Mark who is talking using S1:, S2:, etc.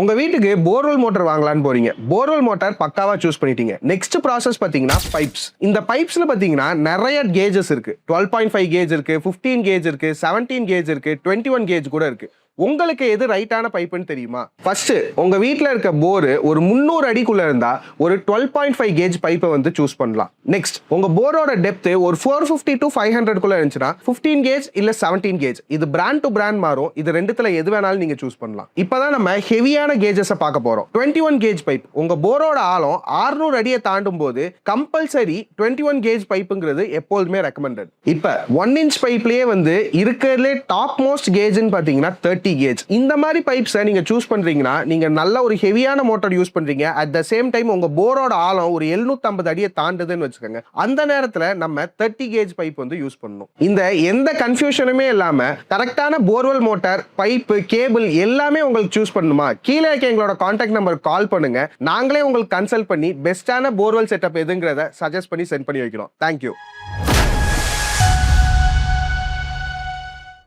S1: உங்க வீட்டுக்கு borewell motor வாங்கலாம்னு போறீங்க. போர்வெல் மோட்டார் பக்காவா சூஸ் பண்ணிட்டீங்க. நெக்ஸ்ட் ப்ராசஸ் பாத்தீங்கன்னா பைப்ஸ். இந்த பைப்ஸ்ல பாத்தீங்கன்னா நிறைய கேஜஸ் இருக்கு. 12.5 கேஜ் இருக்கு, 15 கேஜ் இருக்கு, 17 கேஜ் இருக்கு, 21 கேஜ் கூட இருக்கு. உங்களுக்கு எது ரைட்டான பைப்புன்னு தெரியுமா? ஃபர்ஸ்ட் உங்க வீட்ல இருக்க போர் ஒரு 300 அடிக்குள்ள இருந்தா ஒரு 12.5 கேஜ் பைப்பை வந்து சூஸ் பண்ணலாம். நெக்ஸ்ட் உங்க போரோட டெப்த் ஒரு 450 to 500 குள்ள இருந்துச்சுன்னா 15 கேஜ் இல்ல 17 கேஜ். இது பிராண்ட் டு பிராண்ட் மாறும். இது ரெண்டுத்துல எது வேணாலும் நீங்க சூஸ் பண்ணலாம். இப்பதான் நம்ம ஹெவியான கேஜஸ் பார்க்க போறோம். 21 கேஜ் பைப். உங்க போரோட ஆழம் 600 அடியை தாண்டும் போது கம்பல்சரி 21 கேஜ் பைப்புங்கிறது எப்போதுமே ரெக்கமெண்டட். இப்ப 1 இன்ச் பைப்லயே வந்து இருக்கிறதுலே டாப் மோஸ்ட் கேஜ்னு பாத்தீங்கன்னா 30 கேஜ். இந்த மாதிரி பைப்ஸை நீங்க சூஸ் பண்றீங்கன்னா நீங்க நல்ல ஒரு ஹெவியான மோட்டார் யூஸ் பண்றீங்க. அட் த சேம் டைம் உங்க போரோட ஆழம் ஒரு 750 அடியை தாண்டுதுன்னு வச்சுக்கோங்க. அந்த நேரத்துல நம்ம 30 கேஜ் பைப் வந்து யூஸ் பண்ணணும். இந்த எந்த கன்ஃபியூஷனுமே இல்லாம கரெக்டான போர்வெல் மோட்டார், பைப்பு, கேபிள் எல்லாமே உங்களுக்கு சூஸ் பண்ணணுமா? கீழே இருக்க எங்களோட கான்டாக்ட் நம்பர் கால் பண்ணுங்க. நாங்களே உங்களுக்கு கன்சல்ட் பண்ணி பெஸ்டான போர்வெல் செட்டப் எதுங்கிறத சஜஸ்ட் பண்ணி சென்ட் பண்ணி வைக்கிறோம். தேங்க்யூ.